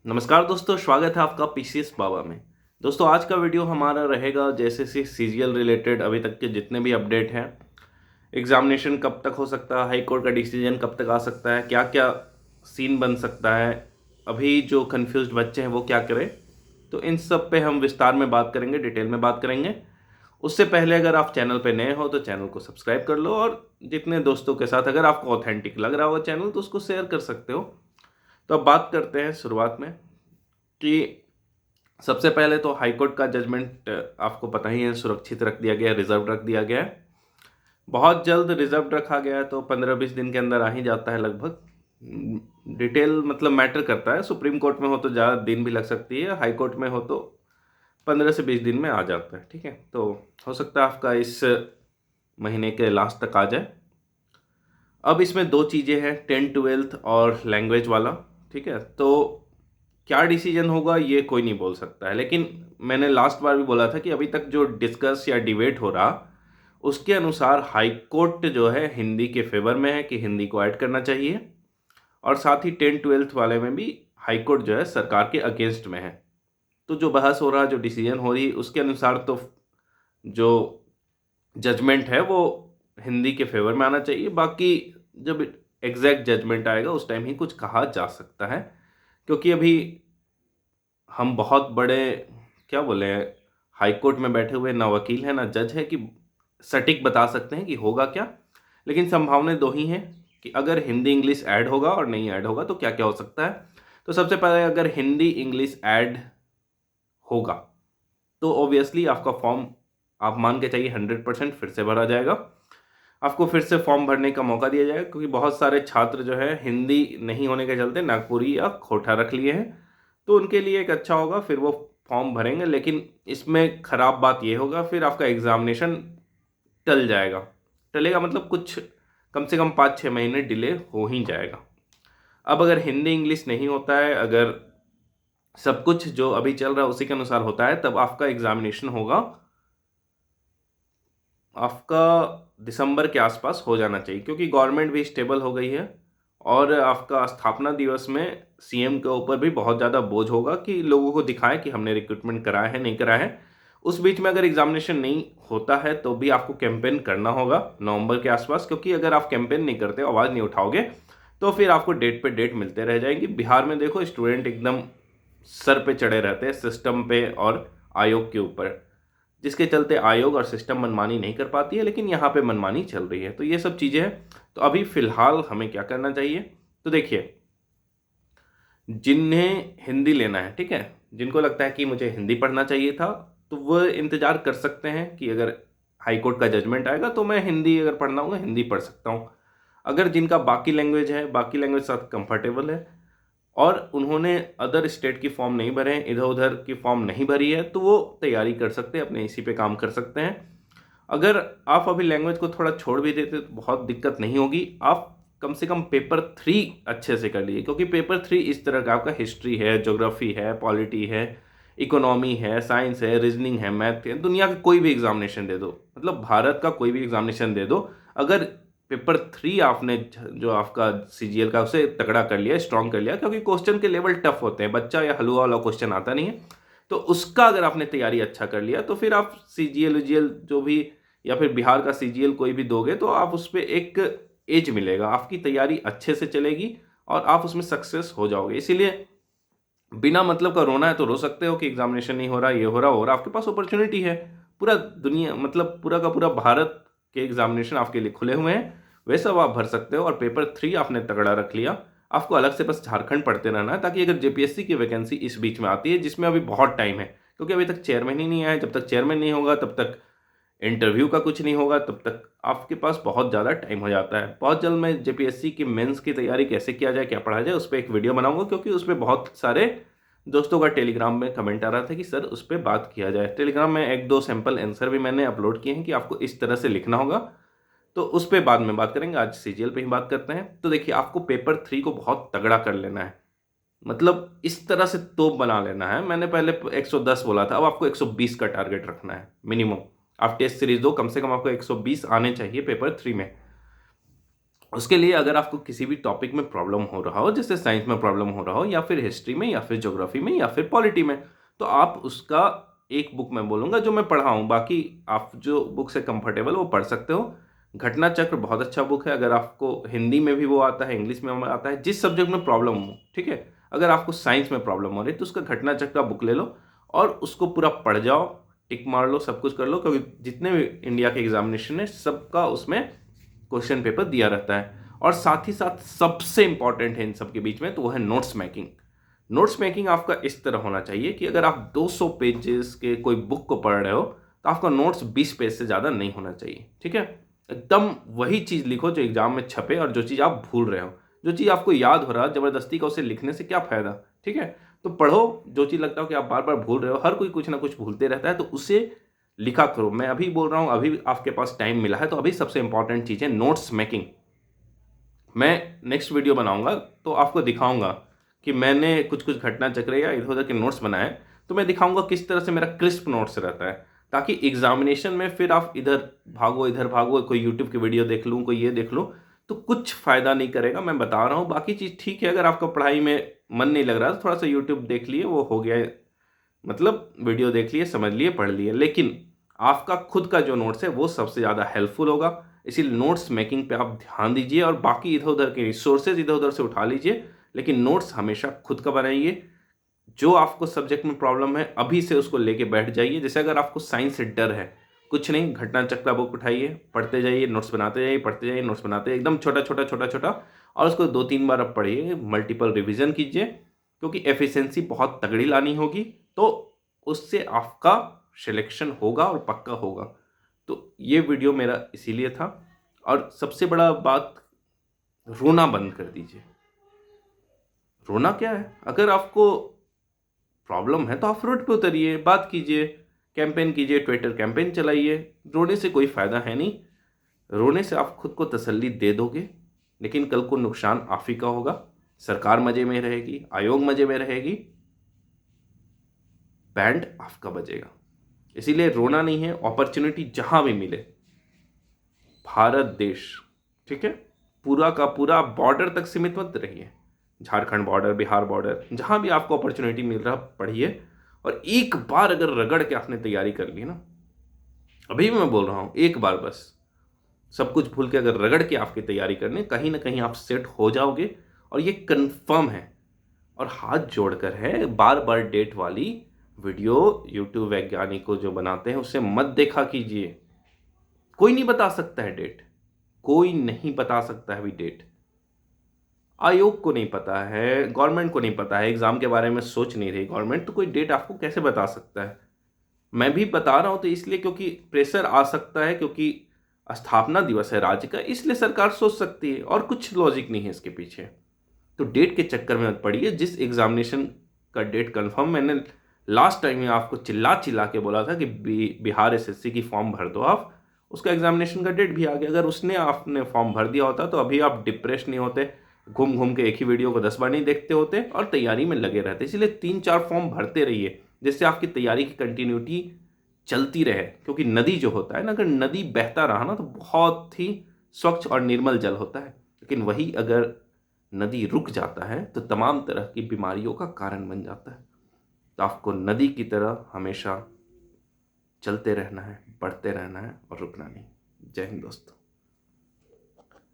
नमस्कार दोस्तों, स्वागत है आपका पीसीएस बाबा में। दोस्तों, आज का वीडियो हमारा रहेगा जैसे से सीजीएल रिलेटेड अभी तक के जितने भी अपडेट हैं। एग्जामिनेशन कब तक हो सकता है, हाई कोर्ट का डिसीजन कब तक आ सकता है, क्या क्या सीन बन सकता है, अभी जो कंफ्यूज्ड बच्चे हैं वो क्या करें। तो इन सब पे हम विस्तार में बात करेंगे, डिटेल में बात करेंगे। उससे पहले अगर आप चैनल पे नए हो तो चैनल को सब्सक्राइब कर लो, और जितने दोस्तों के साथ अगर आपको ऑथेंटिक लग रहा हो चैनल तो उसको शेयर कर सकते हो। तो अब बात करते हैं शुरुआत में कि सबसे पहले तो हाई कोर्ट का जजमेंट आपको पता ही है, सुरक्षित रख दिया गया है, रिजर्व रख दिया गया है। बहुत जल्द रिजर्व रखा गया है तो 15-20 दिन के अंदर आ ही जाता है लगभग। डिटेल मतलब मैटर करता है, सुप्रीम कोर्ट में हो तो ज़्यादा दिन भी लग सकती है, हाई कोर्ट में हो तो 15 से 20 दिन में आ जाता है। ठीक है, तो हो सकता है आपका इस महीने के लास्ट तक आ जाए। अब इसमें दो चीज़ें हैं, 10-12 और लैंग्वेज वाला। ठीक है, तो क्या डिसीजन होगा ये कोई नहीं बोल सकता है, लेकिन मैंने लास्ट बार भी बोला था कि अभी तक जो डिस्कस या डिबेट हो रहा उसके अनुसार हाई कोर्ट जो है हिंदी के फेवर में है कि हिंदी को ऐड करना चाहिए, और साथ ही 10-12 वाले में भी हाई कोर्ट जो है सरकार के अगेंस्ट में है। तो जो बहस हो रहा, जो डिसीजन हो रही, उसके अनुसार तो जो जजमेंट है वो हिंदी के फेवर में आना चाहिए। बाकी जब एग्जैक्ट जजमेंट आएगा उस टाइम ही कुछ कहा जा सकता है, क्योंकि अभी हम बहुत बड़े क्या बोले हाई कोर्ट में बैठे हुए ना वकील है ना जज है कि सटीक बता सकते हैं कि होगा क्या। लेकिन संभावनाएं दो ही हैं कि अगर हिंदी इंग्लिश ऐड होगा और नहीं ऐड होगा तो क्या क्या हो सकता है। तो सबसे पहले अगर हिंदी इंग्लिश ऐड होगा तो ऑब्वियसली आपका फॉर्म आप मान के चाहिए 100% फिर से भरा जाएगा। आपको फिर से फॉर्म भरने का मौका दिया जाएगा, क्योंकि बहुत सारे छात्र जो है हिंदी नहीं होने के चलते नागपुरी या खोटा रख लिए हैं। तो उनके लिए एक अच्छा होगा, फिर वो फॉर्म भरेंगे। लेकिन इसमें ख़राब बात ये होगा, फिर आपका एग्ज़ामिनेशन टल जाएगा। टलेगा मतलब कुछ कम से कम 5-6 महीने डिले हो ही जाएगा। अब अगर हिंदी इंग्लिश नहीं होता है, अगर सब कुछ जो अभी चल रहा है उसी के अनुसार होता है, तब आपका एग्ज़ामिनेशन होगा आपका दिसंबर के आसपास हो जाना चाहिए, क्योंकि गवर्नमेंट भी स्टेबल हो गई है। और आपका स्थापना दिवस में सीएम के ऊपर भी बहुत ज़्यादा बोझ होगा कि लोगों को दिखाएं कि हमने रिक्रूटमेंट कराया है नहीं कराया है। उस बीच में अगर एग्जामिनेशन नहीं होता है तो भी आपको कैंपेन करना होगा नवंबर के आसपास, क्योंकि अगर आप कैंपेन नहीं करते, आवाज़ नहीं उठाओगे, तो फिर आपको डेट पे डेट मिलते रह जाएंगी। बिहार में देखो स्टूडेंट एकदम सर पे चढ़े रहते हैं सिस्टम पे और आयोग के ऊपर, जिसके चलते आयोग और सिस्टम मनमानी नहीं कर पाती है, लेकिन यहाँ पे मनमानी चल रही है। तो ये सब चीज़ें हैं। तो अभी फ़िलहाल हमें क्या करना चाहिए, तो देखिए, जिन्हें हिंदी लेना है, ठीक है, जिनको लगता है कि मुझे हिंदी पढ़ना चाहिए था, तो वह इंतज़ार कर सकते हैं कि अगर हाई कोर्ट का जजमेंट आएगा तो मैं हिंदी अगर पढ़ना होगा हिंदी पढ़ सकता हूँ। अगर जिनका बाकी लैंग्वेज है, बाकी लैंग्वेज साथ कंफर्टेबल है, और उन्होंने अदर स्टेट की फॉर्म नहीं भरे हैं, इधर उधर की फॉर्म नहीं भरी है, तो वो तैयारी कर सकते हैं, अपने इसी पे काम कर सकते हैं। अगर आप अभी लैंग्वेज को थोड़ा छोड़ भी देते तो बहुत दिक्कत नहीं होगी। आप कम से कम पेपर 3 अच्छे से कर लीजिए, क्योंकि पेपर 3 इस तरह का आपका हिस्ट्री है, ज्योग्राफी है, पॉलिटी है, इकोनॉमी है, साइंस है, रीजनिंग है, मैथ है, दुनिया का कोई भी एग्जामिनेशन दे दो, मतलब भारत का कोई भी एग्जामिनेशन दे दो, अगर पेपर 3 आपने जो आपका सीजीएल का उसे तगड़ा कर लिया, स्ट्रांग कर लिया, क्योंकि क्वेश्चन के लेवल टफ होते हैं, बच्चा या हलवा वाला क्वेश्चन आता नहीं है, तो उसका अगर आपने तैयारी अच्छा कर लिया तो फिर आप सीजीएल वीजीएल जो भी, या फिर बिहार का सीजीएल कोई भी दोगे तो आप उस पर एक एज मिलेगा, आपकी तैयारी अच्छे से चलेगी और आप उसमें सक्सेस हो जाओगे। इसीलिए बिना मतलब का रोना है तो रो सकते हो कि एग्जामिनेशन नहीं हो रहा, ये हो रहा हो रहा, आपके पास अपॉर्चुनिटी है। पूरा दुनिया मतलब पूरा का पूरा भारत के एग्जामिनेशन आपके लिए खुले हुए हैं, वे सब आप भर सकते हो। और पेपर 3 आपने तगड़ा रख लिया, आपको अलग से बस झारखंड पढ़ते रहना है, ताकि अगर जेपीएससी की वैकेंसी इस बीच में आती है, जिसमें अभी बहुत टाइम है, क्योंकि अभी तक चेयरमैन ही नहीं आया, जब तक चेयरमैन नहीं होगा तब तक इंटरव्यू का कुछ नहीं होगा, तब तक आपके पास बहुत ज़्यादा टाइम हो जाता है। बहुत जल्द मैं जेपीएससी की मेंस की तैयारी कैसे किया जाए, क्या पढ़ा जाए, उस पर एक वीडियो बनाऊंगा, क्योंकि उसमें बहुत सारे दोस्तों का टेलीग्राम में कमेंट आ रहा था कि सर उस पर बात किया जाए। टेलीग्राम में 1-2 सैम्पल आंसर भी मैंने अपलोड किए हैं कि आपको इस तरह से लिखना होगा, तो उस पर बाद में बात करेंगे। आज सीजीएल पे ही बात करते हैं। तो देखिए, आपको पेपर 3 को बहुत तगड़ा कर लेना है, मतलब इस तरह से तोप बना लेना है। मैंने पहले 110 बोला था, अब आपको 120 का टारगेट रखना है मिनिमम। आप टेस्ट सीरीज दो, कम से कम आपको 120 आने चाहिए पेपर 3 में। उसके लिए अगर आपको किसी भी टॉपिक में प्रॉब्लम हो रहा हो, जैसे साइंस में प्रॉब्लम हो रहा हो या फिर हिस्ट्री में या फिर ज्योग्राफी में या फिर पॉलिटी में, तो आप उसका एक बुक मैं बोलूँगा जो मैं पढ़ा हूँ, बाकी आप जो बुक से कंफर्टेबल वो पढ़ सकते हो। घटना चक्र बहुत अच्छा बुक है, अगर आपको हिंदी में भी वो आता है, इंग्लिश में आता है, जिस सब्जेक्ट में प्रॉब्लम हो, ठीक है। अगर आपको साइंस में प्रॉब्लम हो रही है तो उसका घटना चक्र का बुक ले लो और उसको पूरा पढ़ जाओ, टिक मार लो, सब कुछ कर लो, क्योंकि जितने भी इंडिया के एग्जामिनेशन है सबका उसमें क्वेश्चन पेपर दिया रहता है। और साथ ही साथ सबसे इंपॉर्टेंट है इन सब के बीच में, तो वो है नोट्स मेकिंग। नोट्स मेकिंग आपका इस तरह होना चाहिए कि अगर आप 200 पेजेस के कोई बुक को पढ़ रहे हो तो आपका नोट्स 20 पेज से ज़्यादा नहीं होना चाहिए, ठीक है। एकदम वही चीज़ लिखो जो एग्जाम में छपे और जो चीज़ आप भूल रहे हो। जो चीज़ आपको याद हो रहा है ज़बरदस्ती का उसे लिखने से क्या फ़ायदा, ठीक है। तो पढ़ो जो चीज़ लगता हो कि आप बार बार भूल रहे हो, हर कोई कुछ ना कुछ भूलते रहता है, तो उसे लिखा करो। मैं अभी बोल रहा हूँ, अभी आपके पास टाइम मिला है तो अभी सबसे इंपॉर्टेंट चीज़ है नोट्स मेकिंग। मैं नेक्स्ट वीडियो बनाऊंगा तो आपको दिखाऊंगा कि मैंने कुछ कुछ घटना चक्र या इधर उधर के नोट्स बनाए, तो मैं दिखाऊंगा किस तरह से मेरा क्रिस्प नोट्स रहता है, ताकि एग्जामिनेशन में फिर आप इधर भागो, कोई यूट्यूब की वीडियो देख लूँ, कोई ये देख लूँ, तो कुछ फ़ायदा नहीं करेगा। मैं बता रहा हूँ, बाकी चीज़ ठीक है, अगर आपका पढ़ाई में मन नहीं लग रहा तो थोड़ा सा यूट्यूब देख लिए, वो हो गया, मतलब वीडियो देख लिए, समझ लिए, पढ़ लिए, लेकिन आपका खुद का जो नोट्स है वो सबसे ज़्यादा हेल्पफुल होगा। इसीलिए नोट्स मेकिंग पे आप ध्यान दीजिए और बाकी इधर उधर के रिसोर्सेज इधर उधर से उठा लीजिए, लेकिन नोट्स हमेशा खुद का बनाइए। जो आपको सब्जेक्ट में प्रॉब्लम है अभी से उसको लेके बैठ जाइए। जैसे अगर आपको साइंस से डर है, कुछ नहीं, घटना चक्र बुक उठाइए, पढ़ते जाइए, नोट्स बनाते जाइए, पढ़ते जाइए, नोट्स बनाते जाइए, एकदम छोटा छोटा छोटा छोटा, और उसको 2-3 बार आप पढ़िए, मल्टीपल रिविजन कीजिए, क्योंकि एफिशिएंसी बहुत तगड़ी लानी होगी, तो उससे आपका सिलेक्शन होगा और पक्का होगा। तो ये वीडियो मेरा इसीलिए था। और सबसे बड़ा बात, रोना बंद कर दीजिए। रोना क्या है, अगर आपको प्रॉब्लम है तो आप रोड पे उतरिए, बात कीजिए, कैंपेन कीजिए, ट्विटर कैंपेन चलाइए। रोने से कोई फायदा है नहीं। रोने से आप खुद को तसल्ली दे दोगे, लेकिन कल को नुकसान आप ही का होगा। सरकार मजे में रहेगी, आयोग मजे में रहेगी, बैंड आपका बजेगा। इसीलिए रोना नहीं है, अपॉर्चुनिटी जहां भी मिले, भारत देश, ठीक है, पूरा का पूरा बॉर्डर तक सीमित मत रहिए। झारखंड बॉर्डर, बिहार बॉर्डर, जहां भी आपको अपॉर्चुनिटी मिल रहा पढ़िए। और एक बार अगर रगड़ के आपने तैयारी कर ली ना, अभी भी मैं बोल रहा हूं, एक बार बस, सब कुछ भूल के अगर रगड़ के आपकी तैयारी करने, कहीं ना कहीं आप सेट हो जाओगे। और ये कंफर्म है। और हाथ जोड़कर है, बार बार डेट वाली वीडियो यूट्यूब वैज्ञानिकों जो बनाते हैं उससे मत देखा कीजिए। कोई नहीं बता सकता है डेट, कोई नहीं बता सकता है अभी डेट। आयोग को नहीं पता है, गवर्नमेंट को नहीं पता है, एग्जाम के बारे में सोच नहीं रही गवर्नमेंट, तो कोई डेट आपको कैसे बता सकता है। मैं भी बता रहा हूं तो इसलिए क्योंकि प्रेशर आ सकता है, क्योंकि स्थापना दिवस है राज्य का, इसलिए सरकार सोच सकती है, और कुछ लॉजिक नहीं है इसके पीछे। तो डेट के चक्कर में मत पड़िए। जिस एग्जामिनेशन का डेट कंफर्म, मैंने लास्ट टाइम में आपको चिल्ला चिल्ला के बोला था कि बिहार एसएससी की फॉर्म भर दो आप, उसका एग्जामिनेशन का डेट भी आ गया। अगर उसने आपने फॉर्म भर दिया होता तो अभी आप डिप्रेस नहीं होते, घूम घूम के एक ही वीडियो को 10 बार नहीं देखते होते और तैयारी में लगे रहते। इसलिए 3-4 फॉर्म भरते रहिए, जिससे आपकी तैयारी की कंटिन्यूटी चलती रहे। क्योंकि नदी जो होता है ना, अगर नदी बहता रहा ना तो बहुत ही स्वच्छ और निर्मल जल होता है, लेकिन वही अगर नदी रुक जाता है तो तमाम तरह की बीमारियों का कारण बन जाता है। तो आपको नदी की तरह हमेशा चलते रहना है, बढ़ते रहना है और रुकना नहीं। जय हिंद दोस्तों।